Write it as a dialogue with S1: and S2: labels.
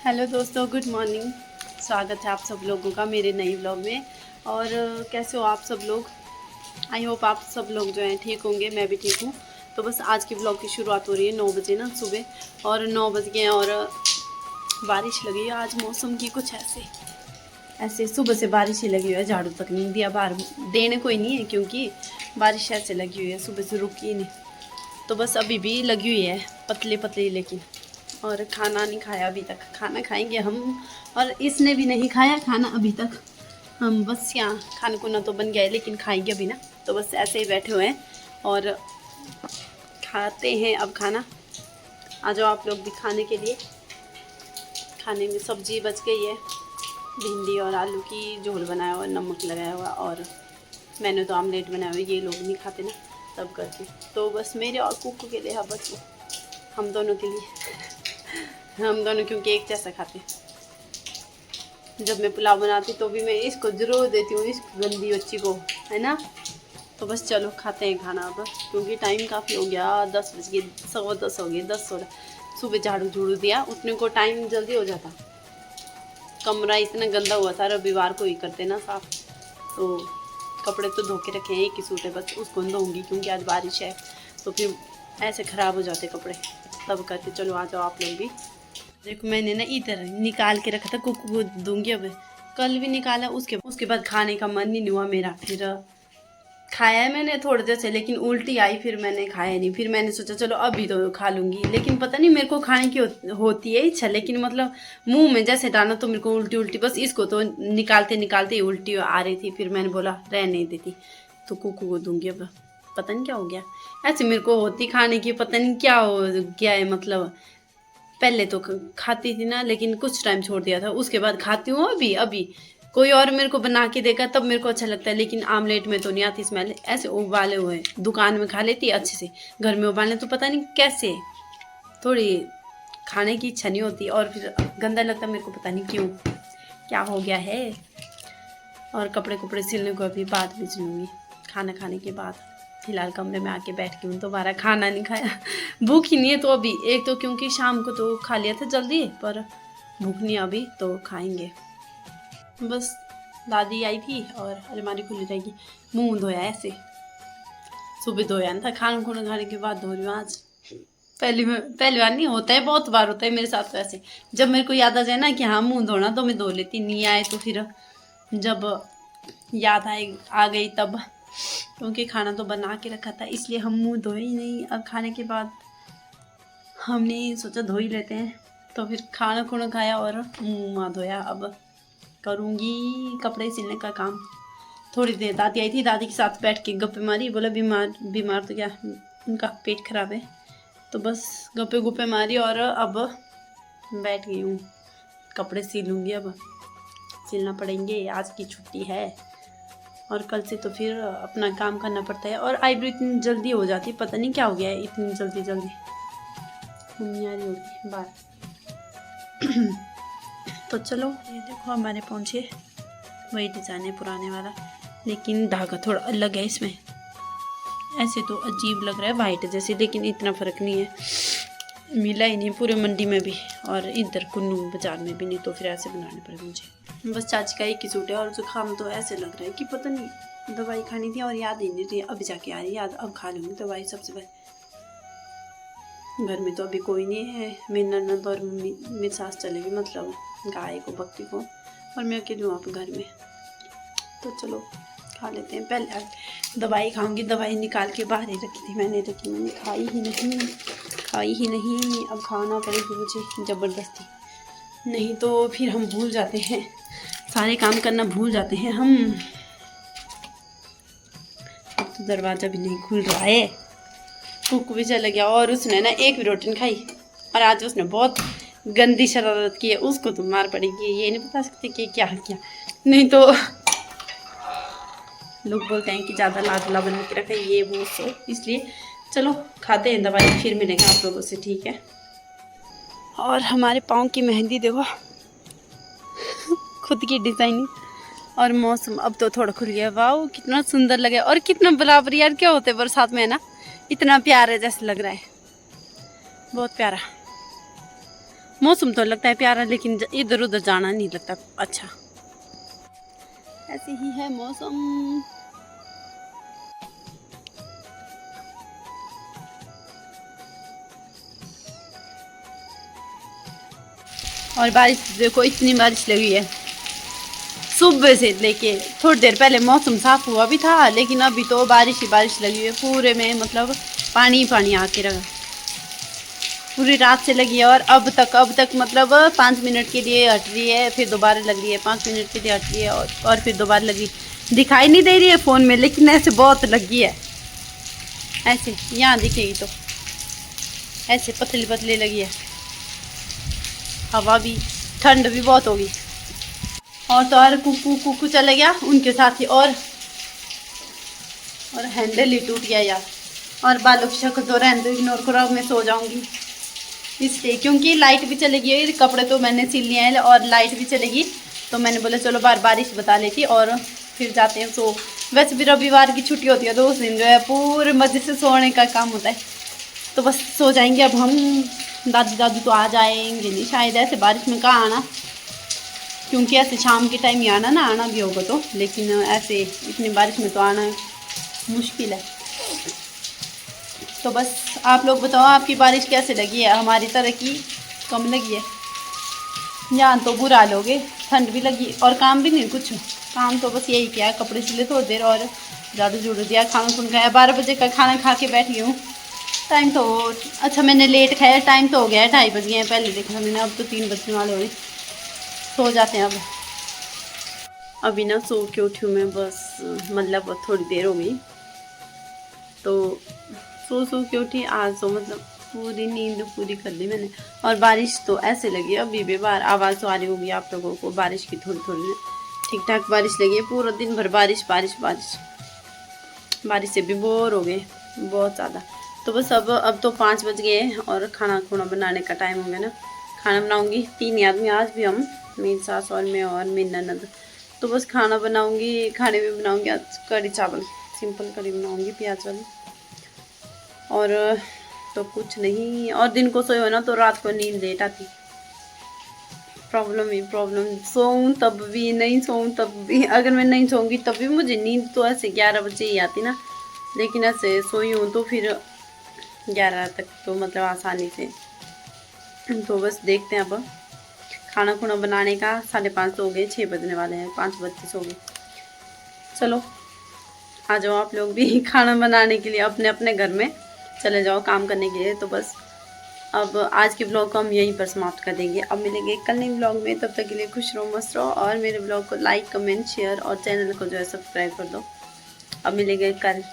S1: Hello दोस्तों, good morning. स्वागत है आप सब लोगों का मेरे नए व्लॉग में। और कैसे हो आप सब लोग? आई होप आप सब लोग जो हैं ठीक होंगे, मैं भी ठीक हूँ। तो बस आज के व्लॉग की शुरुआत हो रही है 9 बजे ना सुबह, और 9 बज गए हैं और बारिश लगी है। आज मौसम की कुछ ऐसे ऐसे सुबह से बारिश ही लगी हुई है, झाड़ू तक नहीं दिया बाहर, देने कोई नहीं है क्योंकि बारिश ऐसे लगी हुई है, सुबह से रुकी ही नहीं। तो बस अभी भी लगी हुई है पतली पतली, लेकिन और खाना नहीं खाया अभी तक। खाना खाएंगे हम, और इसने भी नहीं खाया खाना अभी तक। हम बस यहाँ खाना खुना तो बन गया है, लेकिन खाएंगे अभी ना। तो बस ऐसे ही बैठे हुए हैं और खाते हैं अब खाना। आ जाओ आप लोग भी खाने के लिए। खाने में सब्जी बच गई है, भिंडी और आलू की झोल बनाया हुआ, नमक लगाया हुआ, और मैंने तो आमलेट बनाया हुआ। ये लोग नहीं खाते ना, तब करके। तो बस मेरे और कुकू के लिए, हाँ बस हम दोनों के लिए। हम दोनों क्योंकि एक जैसा खाते हैं। जब मैं पुलाव बनाती तो भी मैं इसको ज़रूर देती हूँ, इस गंदी बच्ची को, है ना। तो बस चलो खाते हैं खाना अब, क्योंकि टाइम काफ़ी हो गया, 10 बज गए, 10:15 हो गए, 10:16। सुबह झाड़ू झूड़ू दिया, उठने को टाइम जल्दी हो जाता। कमरा इतना गंदा हुआ था, रविवार को ही करते ना साफ। तो कपड़े तो धो के रखे हैं, एक ही सूट है बस, उसको धोऊंगी क्योंकि आज बारिश है, तो फिर ऐसे ख़राब हो जाते कपड़े। तब करके चलो आ जाओ आप लोग भी। देखो मैंने ना इधर निकाल के रखा था, कुकू को दूंगी अब। कल भी निकाला, उसके बाद खाने का मन ही नहीं हुआ मेरा। फिर खाया है मैंने थोड़ी देर से, लेकिन उल्टी आई, फिर मैंने खाया नहीं। फिर मैंने सोचा चलो अभी तो खा लूँगी, लेकिन पता नहीं मेरे को खाने की होती है इच्छा, लेकिन मतलब मुंह में जैसे डालना तो मेरे को उल्टी उल्टी, बस इसको तो निकालते निकालते ही उल्टी आ रही थी। फिर मैंने बोला रह नहीं देती, तो कुकू को दूंगी अब। पता नहीं क्या हो गया, ऐसे मेरे को होती खाने की, पता नहीं क्या हो गया है। मतलब पहले तो खाती थी ना, लेकिन कुछ टाइम छोड़ दिया था, उसके बाद खाती हूँ अभी अभी। कोई और मेरे को बना के देगा तब मेरे को अच्छा लगता है, लेकिन आमलेट में तो नहीं आती स्मेल। ऐसे उबाले हुए दुकान में खा लेती अच्छे से, घर में उबालने तो पता नहीं कैसे, थोड़ी खाने की इच्छा नहीं होती, और फिर गंदा लगता मेरे को, पता नहीं क्यों, क्या हो गया है। और कपड़े कुपड़े सिलने को अभी बाद में सिलूँगी, खाना खाने के बाद। फिलहाल कमरे में आके बैठ के हूँ, दोबारा खाना नहीं खाया। भूख ही नहीं है तो अभी, एक तो क्योंकि शाम को तो खा लिया था जल्दी, पर भूख नहीं अभी, तो खाएंगे बस। दादी आई थी और अलमारी खुली रहेगी। मुंह धोया ऐसे, सुबह धोया नहीं था, खाना खुना खाने के बाद धो रही हूँ आज। पहली बार नहीं, होता है बहुत बार, होता है मेरे साथ। तो ऐसे जब मेरे को याद आ जाए ना कि हाँ मुंह धोना, तो मैं धो लेती, नहीं आए तो फिर जब याद आ गई तब, क्योंकि खाना तो बना के रखा था, इसलिए हम मुंह धोए ही नहीं। अब खाने के बाद हमने सोचा धो ही लेते हैं, तो फिर खाना खुना खाया और मुँह धोया। अब करूँगी कपड़े सिलने का काम। थोड़ी देर दादी आई थी, दादी के साथ बैठ के गप्पे मारी। बोला बीमार तो क्या, उनका पेट खराब है, तो बस गप्पे गुप्पे मारी, और अब बैठ गई हूँ। कपड़े सिलूँगी अब, सिलना पड़ेंगे, आज की छुट्टी है, और कल से तो फिर अपना काम करना पड़ता है। और आईब्रो इतनी जल्दी हो जाती, पता नहीं क्या हो गया है, इतनी जल्दी घूमने आ रही होगी बाहर। तो चलो, ये देखो हमारे पहुँचे, वही डिज़ाइन है पुराने वाला, लेकिन धागा थोड़ा अलग है इसमें। ऐसे तो अजीब लग रहा है वाइट जैसे, लेकिन इतना फ़र्क नहीं है। मिला ही नहीं पूरे मंडी में भी, और इधर कुन्नू बाज़ार में भी नहीं, तो फिर ऐसे बनाने पड़े मुझे। बस चाची का एक ही सूट है, और जुकाम तो ऐसे लग रहा है कि पता नहीं, दवाई खानी थी और याद ही नहीं रही, अभी जाके आ रही याद। अब खा लूँगी दवाई सबसे पहले। घर में तो अभी कोई नहीं है, मेरी ननद और मम्मी, मेरी सास चलेगी, मतलब गाय को बकरी को, और मैं अकेली हूँ आप घर में। तो चलो खा लेते हैं, पहले दवाई खाऊंगी। दवाई निकाल के बाहर ही रखी थी मैंने खाई ही नहीं। अब खाना पड़ेगी मुझे ज़बरदस्ती, नहीं तो फिर हम भूल जाते हैं, सारे काम करना भूल जाते हैं हम। अब तो दरवाज़ा भी नहीं खुल रहा है, कुक भी चला गया, और उसने ना एक भी रोटी नहीं खाई, और आज उसने बहुत गंदी शरारत की है, उसको तो मार पड़ेगी। ये नहीं बता सकते कि क्या किया, नहीं तो लोग बोलते हैं कि ज़्यादा लाडला बन के रखा, ये वो सो, इसलिए चलो खाते हैं दवाई, फिर मिलेंगे आप लोगों से, ठीक है। और हमारे पाँव की मेहंदी देखो, खुद की डिज़ाइनिंग, और मौसम अब तो थोड़ा खुल गया। वाह कितना सुंदर लगे, और कितना बराबर यार, क्या होते हैं बरसात में, है ना, इतना प्यारा जैसे लग रहा है, बहुत प्यारा। मौसम तो लगता है प्यारा, लेकिन इधर उधर जाना नहीं लगता अच्छा। ऐसे ही है मौसम। और बारिश देखो, इतनी बारिश लगी है सुबह से लेके। थोड़ी देर पहले मौसम साफ हुआ भी था, लेकिन अभी तो बारिश ही बारिश लगी है पूरे में, मतलब पानी ही पानी आके रहा। पूरी रात से लगी है और अब तक मतलब 5 मिनट के लिए हट रही है, फिर दोबारा लग रही है, 5 मिनट के लिए हट रही है और फिर दोबारा लगी। दिखाई नहीं दे रही है फ़ोन में, लेकिन ऐसे बहुत लगी है। ऐसे यहाँ दिखेगी तो ऐसे पतली पतली लगी है। हवा भी, ठंड भी बहुत होगी। और तो और कुकू चले गया उनके साथ ही, और हैंडल ही टूट गया यार। और बालों की शक्ल तो रहने दो, इग्नोर करो, अब मैं सो जाऊंगी इसलिए, क्योंकि लाइट भी चलेगी। कपड़े तो मैंने सिल लिए हैं और लाइट भी चलेगी, तो मैंने बोला चलो बारिश बता लेती और फिर जाते हैं सो। वैसे भी रविवार की छुट्टी होती है तो उस दिन जो है पूरे मज़े से सोने का काम होता है। तो बस सो जाएंगे अब हम। दादी दादू तो आ जाएंगे नहीं शायद, ऐसे बारिश में कहाँ आना, क्योंकि ऐसे शाम के टाइम ही आना ना, आना भी होगा तो, लेकिन ऐसे इतनी बारिश में तो आना मुश्किल है। तो बस आप लोग बताओ आपकी बारिश कैसे लगी है? हमारी तरह की कम लगी है? यहाँ तो बुरा लोगे, ठंड भी लगी और काम भी नहीं कुछ। काम तो बस यही किया, कपड़े सिले थोड़ी देर और झाड़ू झूड़ू दिया, खाना खुन खाया। 12 बजे का खाना खा के बैठी हूँ। टाइम तो अच्छा मैंने लेट खाया, टाइम तो हो गया है 2:30 बज गए हैं, पहले देखा मैंने, अब तो 3 बजने वाले हो गए। सो जाते हैं अब। अभी ना सो के उठी हूँ मैं, बस मतलब थोड़ी देर हो गई तो सो के उठी आज तो, मतलब पूरी नींद पूरी कर ली मैंने। और बारिश तो ऐसे लगी, अभी भी बार आवाज़ तो आ रही होगी आप लोगों को बारिश की, थोड़ी थोड़ी ठीक ठाक बारिश लगी है। पूरा दिन भर बारिश बारिश बारिश, बारिश से भी बोर हो गए बहुत ज़्यादा। तो बस अब तो 5 बज गए हैं और खाना खुना बनाने का टाइम हो गया ना। खाना बनाऊंगी, 3 आदमी आज भी हम, मेरी सास और मैं और मेरी ननद। तो बस खाना बनाऊंगी, खाने में बनाऊंगी आज कढ़ी चावल, सिंपल कढ़ी बनाऊंगी प्याज वाली। और तो कुछ नहीं। और दिन को सोए हो ना तो रात को नींद लेट आती, प्रॉब्लम ही प्रॉब्लम। सोऊं तब भी, नहीं सोऊं तब भी। अगर मैं नहीं सोऊंगी तब भी मुझे नींद तो ऐसे 11 बजे ही आती ना, लेकिन ऐसे सोई हूँ तो फिर 11 तक तो मतलब आसानी से। तो बस देखते हैं अब खाना खुना बनाने का। 5:30 हो गए, 6 बजने वाले हैं, 5:32 हो गए। चलो आ जाओ आप लोग भी खाना बनाने के लिए, अपने अपने घर में चले जाओ काम करने के लिए। तो बस अब आज के ब्लॉग को हम यहीं पर समाप्त कर देंगे। अब मिलेंगे कल नए ब्लॉग में, तब तक के लिए खुश रहो मस्त रहो और मेरे ब्लॉग को लाइक कमेंट शेयर और चैनल को जो है सब्सक्राइब कर दो। अब मिलेंगे कल।